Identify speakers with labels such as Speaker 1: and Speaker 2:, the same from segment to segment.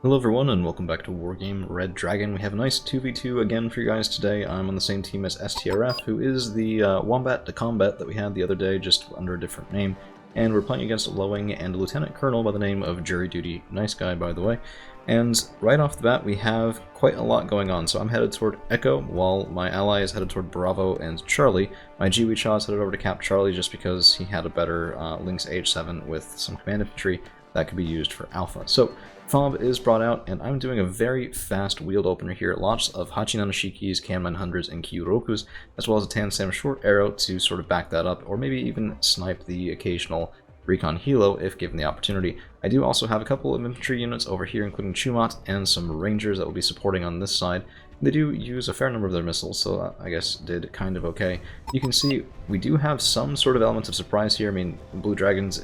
Speaker 1: Hello everyone and welcome back to Wargame Red Dragon. We have a nice 2v2 again for you guys today. I'm on the same team as STRF, who is the Wombat de Combat that we had the other day, just under a different name. And we're playing against a Lowing and a Lieutenant Colonel by the name of Jury Duty. Nice guy, by the way. And right off the bat, we have quite a lot going on. So I'm headed toward Echo, while my ally is headed toward Bravo and Charlie. My Jiwi Cha is headed over to Cap Charlie just because he had a better Lynx H7 with some command infantry that could be used for Alpha. So Fob is brought out, and I'm doing a very fast wheeled opener here. Lots of Hachinanashikis, Cam 900s, and Kyurokus, as well as a Tansam short arrow to sort of back that up, or maybe even snipe the occasional Recon Helo if given the opportunity. I do also have a couple of infantry units over here, including Chumat and some Rangers that will be supporting on this side. They do use a fair number of their missiles, so that, I guess, did kind of okay. You can see we do have some sort of element of surprise here. I mean, Blue Dragons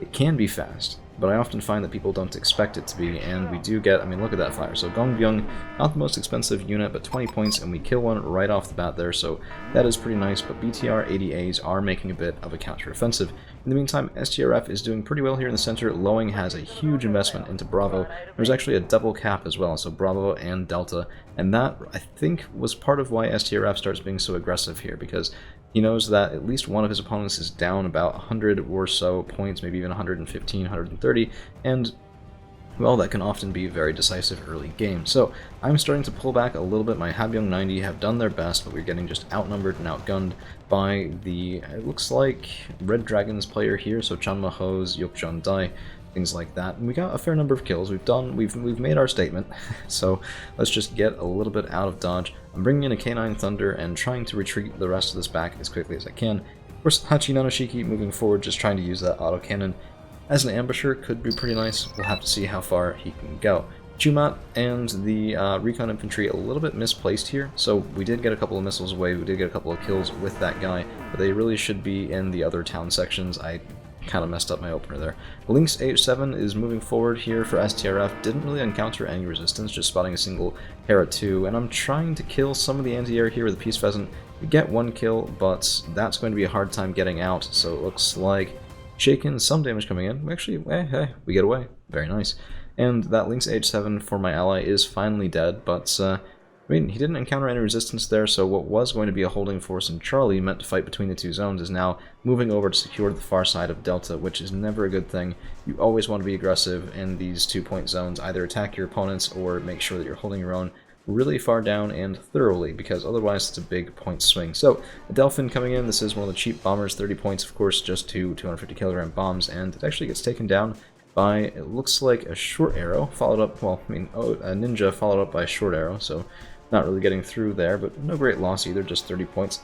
Speaker 1: it can be fast, but I often find that people don't expect it to be, and we do get, I mean, look at that fire. So Gongbyung, not the most expensive unit, but 20 points, and we kill one right off the bat there, so that is pretty nice, but BTR 80As are making a bit of a counteroffensive. In the meantime, STRF is doing pretty well here in the center. Lowing has a huge investment into Bravo. There's actually a double cap as well, so Bravo and Delta, and that, I think, was part of why STRF starts being so aggressive here, because he knows that at least one of his opponents is down about 100 or so points, maybe even 115, 130, and, well, that can often be very decisive early game. So I'm starting to pull back a little bit. My Habyong 90 have done their best, but we're getting just outnumbered and outgunned by the, it looks like, Red Dragons player here, so Chanma Ho's, Yokjeon Dai, things like that. And we got a fair number of kills. We've made our statement, so let's just get a little bit out of dodge. I'm bringing in a K9 Thunder and trying to retreat the rest of this back as quickly as I can. Of course, Hachinanashiki moving forward, just trying to use that autocannon as an ambusher could be pretty nice. We'll have to see how far he can go. Chumat and the Recon Infantry a little bit misplaced here, so we did get a couple of missiles away, we did get a couple of kills with that guy, but they really should be in the other town sections. I kind of messed up my opener there. Lynx H7 is moving forward here for STRF, didn't really encounter any resistance, just spotting a single Hera 2, and I'm trying to kill some of the anti-air here with a Peace Pheasant. We get one kill, but that's going to be a hard time getting out, so it looks like Shaken, some damage coming in. Actually, hey, we get away. Very nice. And that Lynx H7 for my ally is finally dead, but I mean, he didn't encounter any resistance there, so what was going to be a holding force in Charlie, meant to fight between the two zones, is now moving over to secure the far side of Delta, which is never a good thing. You always want to be aggressive in these 2-point zones, either attack your opponents or make sure that you're holding your own really far down and thoroughly, because otherwise it's a big point swing. So, a Delphin coming in, this is one of the cheap bombers, 30 points, of course, just 250 kilogram bombs, and it actually gets taken down by, it looks like a short arrow, followed up, well, I mean, a ninja followed up by a short arrow, so not really getting through there, but no great loss either, just 30 points.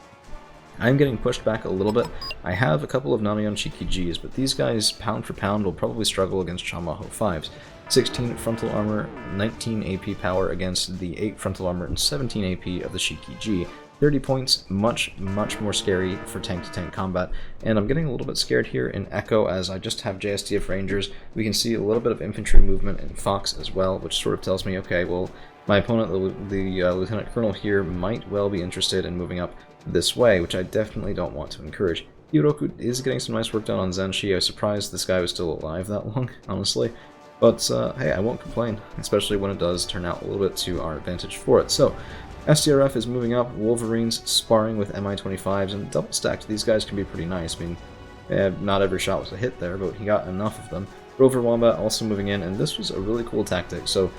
Speaker 1: I'm getting pushed back a little bit. I have a couple of Nanayon Shiki Gs, but these guys, pound for pound, will probably struggle against Chamaho 5s. 16 frontal armor, 19 AP power against the 8 frontal armor and 17 AP of the Shiki G. 30 points, much more scary for tank-to-tank combat, and I'm getting a little bit scared here in Echo as I just have JSTF Rangers. We can see a little bit of infantry movement in Fox as well, which sort of tells me, okay, well, my opponent, the Lieutenant Colonel here, might well be interested in moving up this way, which I definitely don't want to encourage. Yuroku is getting some nice work done on Zenshi. I was surprised this guy was still alive that long, honestly. But, hey, I won't complain, especially when it does turn out a little bit to our advantage for it. So, STRF is moving up, Wolverines sparring with MI-25s, and double stacked, these guys can be pretty nice. I mean, not every shot was a hit there, but he got enough of them. Rover Wombat also moving in, and this was a really cool tactic. So,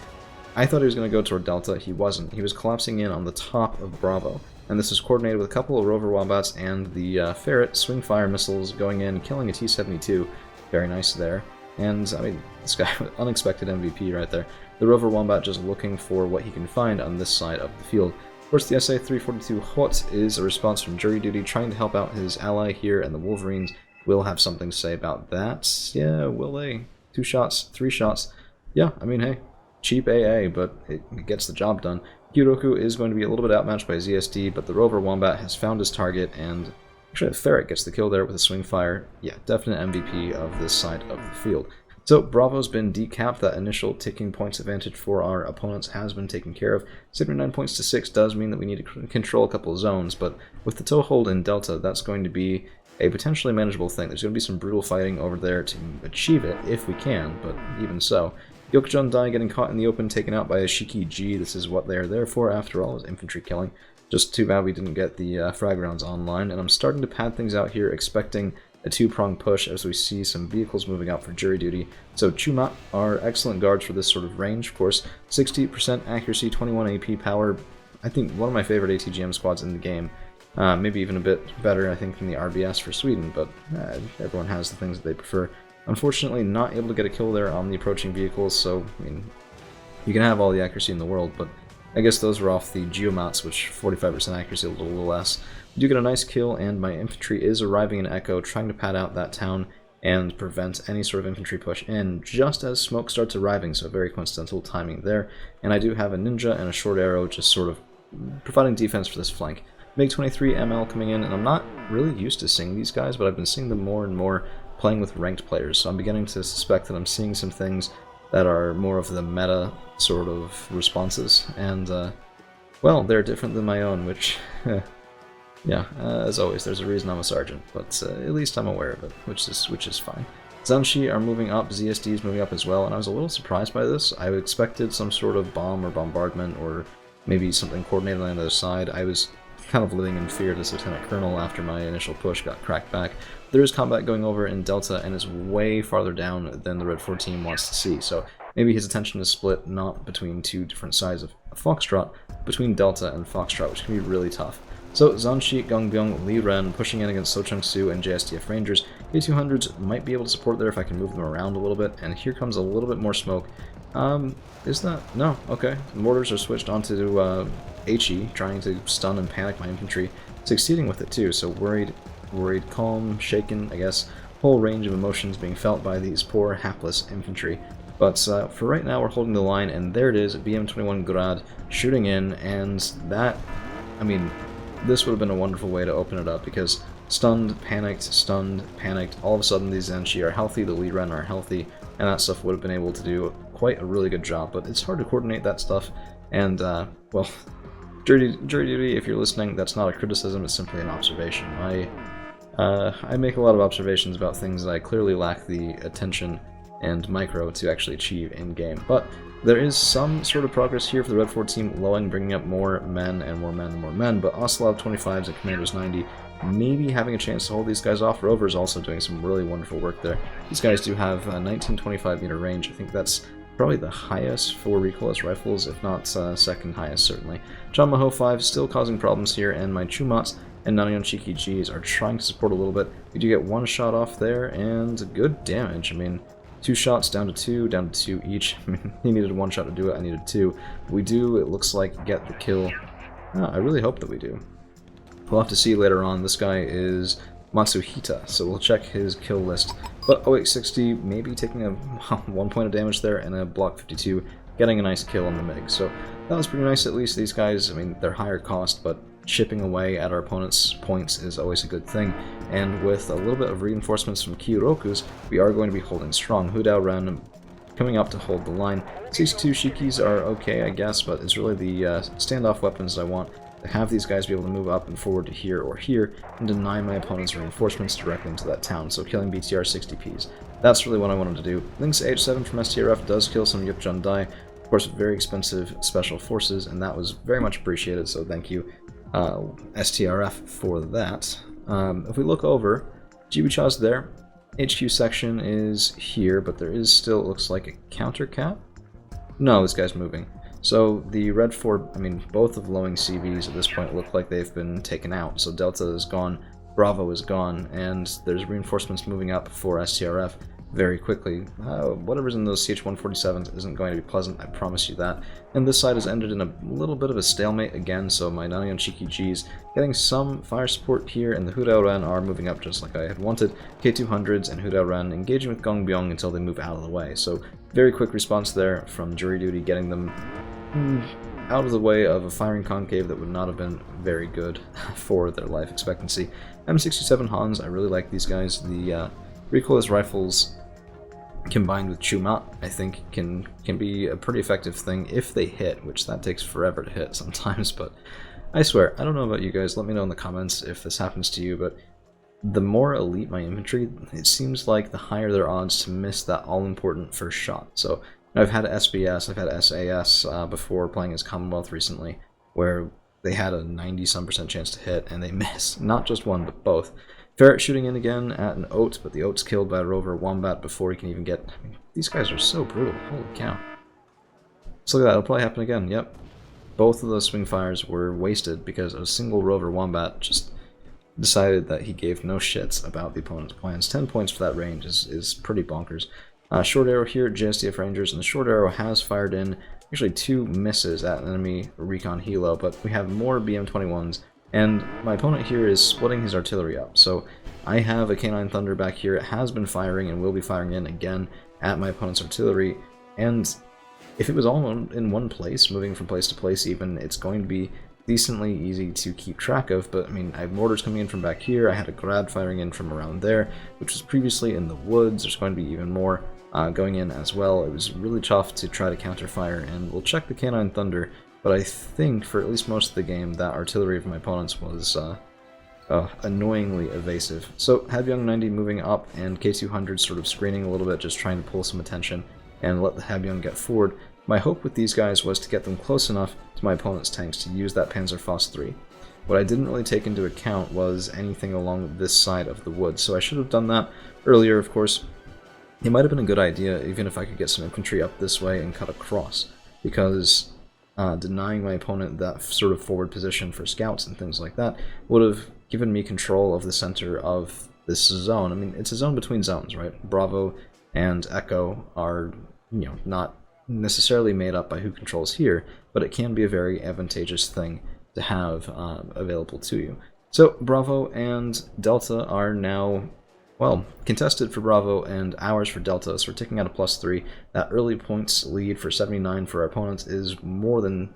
Speaker 1: I thought he was going to go toward Delta, he wasn't. He was collapsing in on the top of Bravo, and this was coordinated with a couple of Rover Wombats and the Ferret swing fire missiles going in, killing a T-72. Very nice there. And, I mean, this guy, unexpected MVP right there. The Rover Wombat just looking for what he can find on this side of the field. Of course, the SA-342 Hot is a response from Jury Duty, trying to help out his ally here, and the Wolverines will have something to say about that. Yeah, will they? 2 shots, 3 shots. Yeah, I mean, hey, cheap AA, but it gets the job done. Kyuroku is going to be a little bit outmatched by ZSD, but the Rover Wombat has found his target, and actually Ferret gets the kill there with a swing fire. Yeah, definite MVP of this side of the field. So Bravo's been decapped. That initial ticking points advantage for our opponents has been taken care of. 79 points to 6 does mean that we need to control a couple of zones, but with the toehold in Delta, that's going to be a potentially manageable thing. There's going to be some brutal fighting over there to achieve it, if we can, but even so. Yokjun Dai getting caught in the open, taken out by a Shiki G. This is what they are there for, after all, is infantry killing. Just too bad we didn't get the frag rounds online, and I'm starting to pad things out here, expecting a two-prong push as we see some vehicles moving out for jury duty. So Chumat are excellent guards for this sort of range, of course. 60% accuracy, 21 AP power. I think one of my favorite ATGM squads in the game. Maybe even a bit better, I think, than the RBS for Sweden, but everyone has the things that they prefer. Unfortunately, not able to get a kill there on the approaching vehicles, so, I mean, you can have all the accuracy in the world, but I guess those were off the Geomats, which 45% accuracy, a little less. We do get a nice kill, and my infantry is arriving in Echo, trying to pad out that town and prevent any sort of infantry push in, just as smoke starts arriving, so very coincidental timing there. And I do have a ninja and a short arrow just sort of providing defense for this flank. MiG-23 ML coming in, and I'm not really used to seeing these guys, but I've been seeing them more and more playing with ranked players, so I'm beginning to suspect that I'm seeing some things that are more of the meta sort of responses, and, well, they're different than my own, which, yeah, as always, there's a reason I'm a sergeant, but at least I'm aware of it, which is fine. Zanshi are moving up, ZSD is moving up as well, and I was a little surprised by this. I expected some sort of bomb or bombardment, or maybe something coordinated on the other side. I was kind of living in fear of this Lieutenant Colonel after my initial push got cracked back. There is combat going over in Delta, and it's way farther down than the Red 4 team wants to see, so maybe his attention is split not between two different sides of Foxtrot, between Delta and Foxtrot, which can be really tough. So Zanshi, Gongbyung, Li Ren pushing in against Sochung Su and JSDF Rangers. K200s might be able to support there if I can move them around a little bit, and here comes a little bit more smoke. Is that? No, okay. The mortars are switched onto HE, trying to stun and panic my infantry, succeeding with it too, so worried, calm, shaken, I guess, whole range of emotions being felt by these poor, hapless infantry. But for right now, we're holding the line, and there it is, BM-21 Grad shooting in, and that, I mean, this would have been a wonderful way to open it up, because stunned, panicked, all of a sudden these Zenshi are healthy, the Li Ren are healthy, and that stuff would have been able to do quite a really good job, but it's hard to coordinate that stuff, and, well, jury duty, if you're listening, that's not a criticism, it's simply an observation. I make a lot of observations about things that I clearly lack the attention and micro to actually achieve in-game, but there is some sort of progress here for the Red 4 team, Lowing bringing up more men and more men and more men, but Oslov 25s and Commandos 90 maybe having a chance to hold these guys off. Rover's also doing some really wonderful work there. These guys do have a 1925 meter range. I think that's probably the highest for recoilless rifles, if not second highest, certainly. John Maho 5 still causing problems here, and my Chumats and Nanyon Shiki Gs are trying to support a little bit. We do get one shot off there, and good damage. I mean, 2 shots down to 2 each. I mean, he needed 1 shot to do it, I needed 2. We do, it looks like, get the kill. I really hope that we do. We'll have to see later on. This guy is Matsuhita, so we'll check his kill list. But 0860 maybe taking a 1 point of damage there, and a Block 52 getting a nice kill on the MiG. So that was pretty nice. At least these guys, I mean, they're higher cost, but chipping away at our opponent's points is always a good thing. And with a little bit of reinforcements from Kyotokus, we are going to be holding strong. Hudao Ren coming up to hold the line. 62 Shikis are okay, I guess, but it's really the standoff weapons I want to have these guys be able to move up and forward to here or here and deny my opponent's reinforcements directly into that town, so killing BTR 60Ps. That's really what I wanted to do. Lynx H7 from STRF does kill some Yukjun Dai, of course very expensive special forces, and that was very much appreciated, so thank you STRF for that. If we look over, Jibucha's there, HQ section is here, but there is still, it looks like, a counter cap? No, this guy's moving. So the Red 4, I mean, both of Lowing CVs at this point look like they've been taken out. So Delta is gone, Bravo is gone, and there's reinforcements moving up for STRF very quickly. Whatever's in those CH-147s isn't going to be pleasant, I promise you that. And this side has ended in a little bit of a stalemate again, so my Nanyon Shiki Gs getting some fire support here, and the Hudao Ren are moving up just like I had wanted. K200s and Hudao Ren engaging with Gongbyong until they move out of the way. So very quick response there from jury duty, getting them out of the way of a firing concave that would not have been very good for their life expectancy. M67 Hans, I really like these guys. The recoilless rifles combined with Chumat, I think, can be a pretty effective thing if they hit, which that takes forever to hit sometimes, but I swear, I don't know about you guys, let me know in the comments if this happens to you, but the more elite my infantry, it seems like the higher their odds to miss that all-important first shot. So I've had SBS, I've had SAS before playing as Commonwealth recently, where they had a 90-some% chance to hit, and they miss. Not just one, but both. Ferret shooting in again at an Oat, but the Oat's killed by a Rover Wombat before he can even get... I mean, these guys are so brutal. Holy cow. So look at that, it'll probably happen again, yep. Both of those swing fires were wasted because a single Rover Wombat just decided that he gave no shits about the opponent's plans. 10 points for that range is pretty bonkers. Short arrow here at JSDF Rangers, and the short arrow has fired in actually 2 misses at an enemy recon helo, but we have more BM-21s, and my opponent here is splitting his artillery up. So I have a K9 Thunder back here. It has been firing and will be firing in again at my opponent's artillery, and if it was all in one place, moving from place to place even, it's going to be decently easy to keep track of. But I mean, I have mortars coming in from back here, I had a grad firing in from around there, which was previously in the woods. There's going to be even more going in as well. It was really tough to try to counter fire, and we'll check the K9 Thunder, but I think for at least most of the game, that artillery of my opponents was annoyingly evasive. So Habyoung 90 moving up, and K200 sort of screening a little bit, just trying to pull some attention and let the Habyoung get forward. My hope with these guys was to get them close enough to my opponent's tanks to use that Panzerfaust 3. What I didn't really take into account was anything along this side of the woods, so I should have done that earlier, of course. It might have been a good idea even if I could get some infantry up this way and cut across, because denying my opponent that sort of forward position for scouts and things like that would have given me control of the center of this zone. I mean, it's a zone between zones, right? Bravo and Echo are, you know, not necessarily made up by who controls here, but it can be a very advantageous thing to have available to you. So Bravo and Delta are now, well, contested for Bravo and ours for Delta, so we're ticking at a +3. That early points lead for 79 for our opponents is more than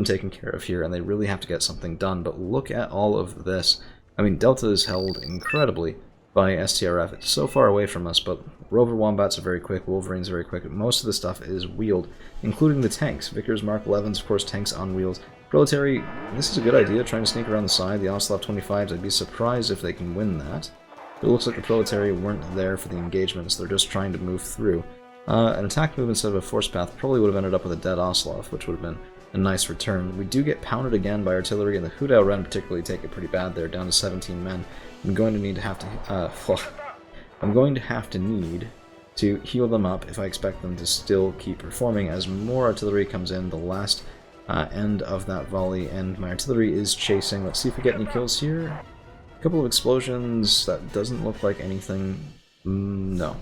Speaker 1: taken care of here, and they really have to get something done. But look at all of this. I mean, Delta is held incredibly by STRF. It's so far away from us, but Rover Wombats are very quick, Wolverines are very quick. Most of the stuff is wheeled, including the tanks. Vickers Mark 11s, of course, tanks on wheels. Proletary, this is a good idea, trying to sneak around the side. The Oslov 25s, I'd be surprised if they can win that. It looks like the Proletary weren't there for the engagements, they're just trying to move through. An attack move instead of a force path probably would have ended up with a dead Oslov, which would have been a nice return. We do get pounded again by artillery, and the Hudao Ren particularly take it pretty bad there, down to 17 men. I'm going to need to heal them up if I expect them to still keep performing, as more artillery comes in, the last end of that volley, and my artillery is chasing. Let's see if we get any kills here. A couple of explosions, that doesn't look like anything. No.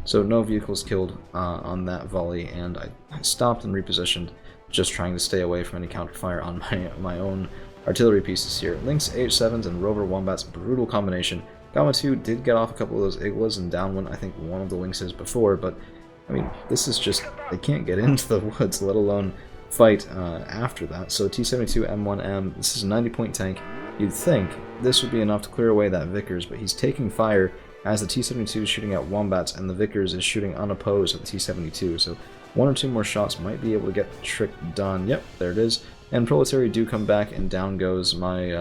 Speaker 1: So no vehicles killed on that volley, and I stopped and repositioned, just trying to stay away from any counterfire on my own artillery pieces here. Lynx AH-7s and Rover Wombats, brutal combination. Gamma 2 did get off a couple of those Iglas and down one, I think one of the Lynxes before, but I mean, this is just, they can't get into the woods, let alone fight after that. So T-72 M1M, this is a 90-point tank. You'd think this would be enough to clear away that Vickers, but he's taking fire as the T-72 is shooting at Wombats and the Vickers is shooting unopposed at the T-72, so 1 or 2 more shots might be able to get the trick done. Yep, there it is. And Proletary do come back, and down goes my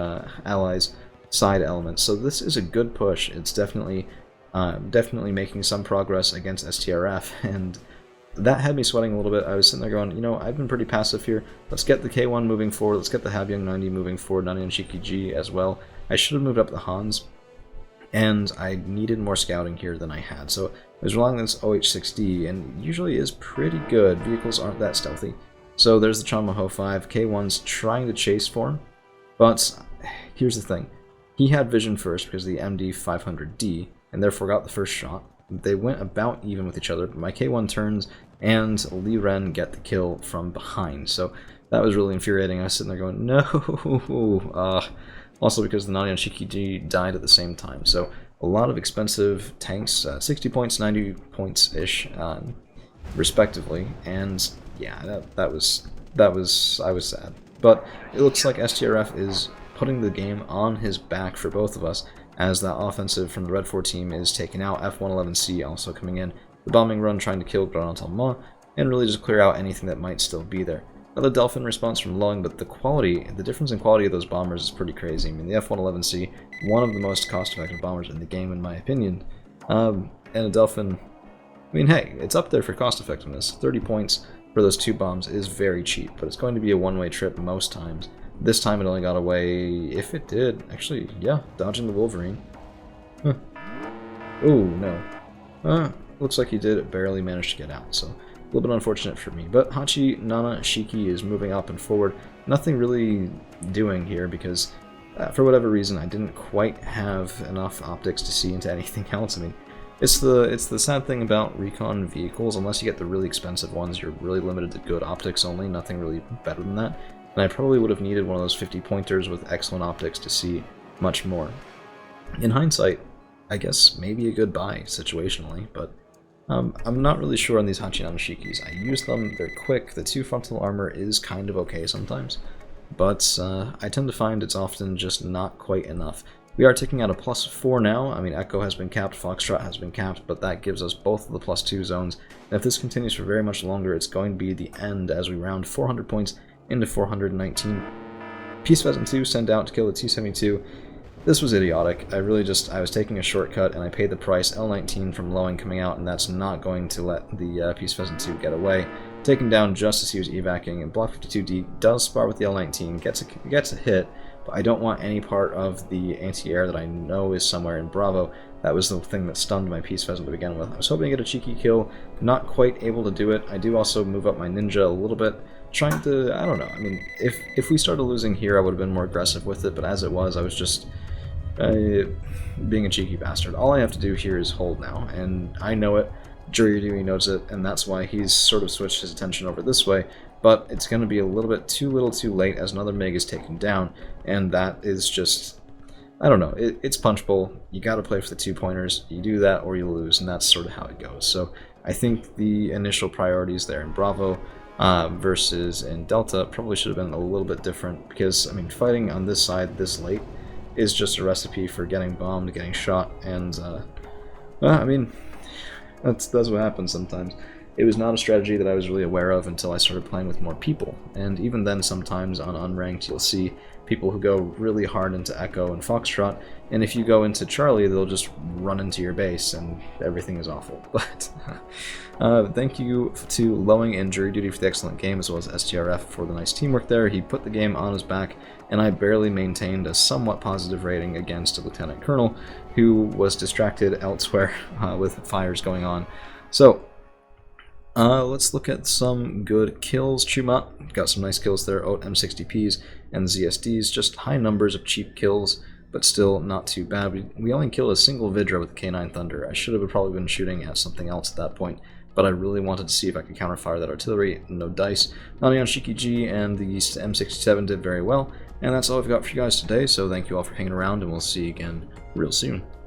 Speaker 1: allies' side element. So this is a good push. It's definitely making some progress against STRF, and that had me sweating a little bit. I was sitting there going, you know, I've been pretty passive here. Let's get the K1 moving forward. Let's get the Habyoung 90 moving forward, Nanian Shiki G as well. I should have moved up the Hans, and I needed more scouting here than I had. So I was relying on this OH-6D, and usually is pretty good. Vehicles aren't that stealthy. So there's the Chanmaho 5. K1's trying to chase for him, but here's the thing. He had vision first because of the MD-500D, and therefore got the first shot. They went about even with each other, but my K1 turns, and Li Ren get the kill from behind. So that was really infuriating. I was sitting there going, no! Also because the Nanian Shiki died at the same time. So a lot of expensive tanks, 60 points, 90 points-ish, respectively. And yeah, I was sad. But it looks like STRF is putting the game on his back for both of us, as that offensive from the Red 4 team is taken out. F-111C also coming in. The bombing run trying to kill Granat Allemand, and really just clear out anything that might still be there. Another Dolphin response from Lung, but the difference in quality of those bombers is pretty crazy. I mean, the F-111C, one of the most cost-effective bombers in the game, in my opinion. And a Dolphin, I mean, hey, it's up there for cost effectiveness. 30 points for those 2 bombs is very cheap, but it's going to be a one-way trip most times. This time it only got away, if it did, actually, yeah, dodging the Wolverine. Huh. Oh, no. Looks like he did barely manage to get out, so a little bit unfortunate for me. But Hachi, Nana, Shiki is moving up and forward. Nothing really doing here because, for whatever reason, I didn't quite have enough optics to see into anything else. I mean, it's the sad thing about recon vehicles. Unless you get the really expensive ones, you're really limited to good optics only. Nothing really better than that. And I probably would have needed one of those 50 pointers with excellent optics to see much more. In hindsight, I guess maybe a good buy situationally, but I'm not really sure on these Hachi Shikis. I use them, they're quick, the 2 frontal armor is kind of okay sometimes, but I tend to find it's often just not quite enough. We are ticking out a +4 now. I mean, Echo has been capped, Foxtrot has been capped, but that gives us both of the +2 zones. And if this continues for very much longer, it's going to be the end as we round 400 points into 419. Peace Pheasant 2 sent out to kill the T-72. This was idiotic. I was taking a shortcut and I paid the price, L19 from Lowing coming out, and that's not going to let the Peace Pheasant 2 get away. Taken down just as he was evacing, and Block 52D does spar with the L19, gets a hit, but I don't want any part of the anti-air that I know is somewhere in Bravo. That was the thing that stunned my Peace Pheasant to begin with. I was hoping to get a cheeky kill, not quite able to do it. I do also move up my Ninja a little bit, trying to, I don't know, I mean, if we started losing here I would have been more aggressive with it, but as it was, I was just being a cheeky bastard. All I have to do here is hold now, and I know it, Jury Dewey knows it, and that's why he's sort of switched his attention over this way, but it's going to be a little bit too late as another MiG is taken down, and that is just, I don't know, it's Punch Bowl, you gotta play for the 2-pointers, you do that or you lose, and that's sort of how it goes. So I think the initial priorities there in Bravo versus in Delta probably should have been a little bit different, because, I mean, fighting on this side this late is just a recipe for getting bombed, getting shot, and, I mean, that's what happens sometimes. It was not a strategy that I was really aware of until I started playing with more people, and even then sometimes on unranked you'll see people who go really hard into Echo and Foxtrot, and if you go into Charlie they'll just run into your base and everything is awful. But thank you to Lowing and Jury Duty for the excellent game, as well as STRF for the nice teamwork there. He put the game on his back, and I barely maintained a somewhat positive rating against a Lieutenant Colonel who was distracted elsewhere with fires going on. So let's look at some good kills. Chumat got some nice kills there. Oat M60Ps and ZSDs, just high numbers of cheap kills, but still not too bad. We only killed a single Vidra with the K9 Thunder. I should have probably been shooting at something else at that point, but I really wanted to see if I could counterfire that artillery. No dice. Nani on Shiki G and the M67 did very well, and that's all I've got for you guys today, so thank you all for hanging around, and we'll see you again real soon.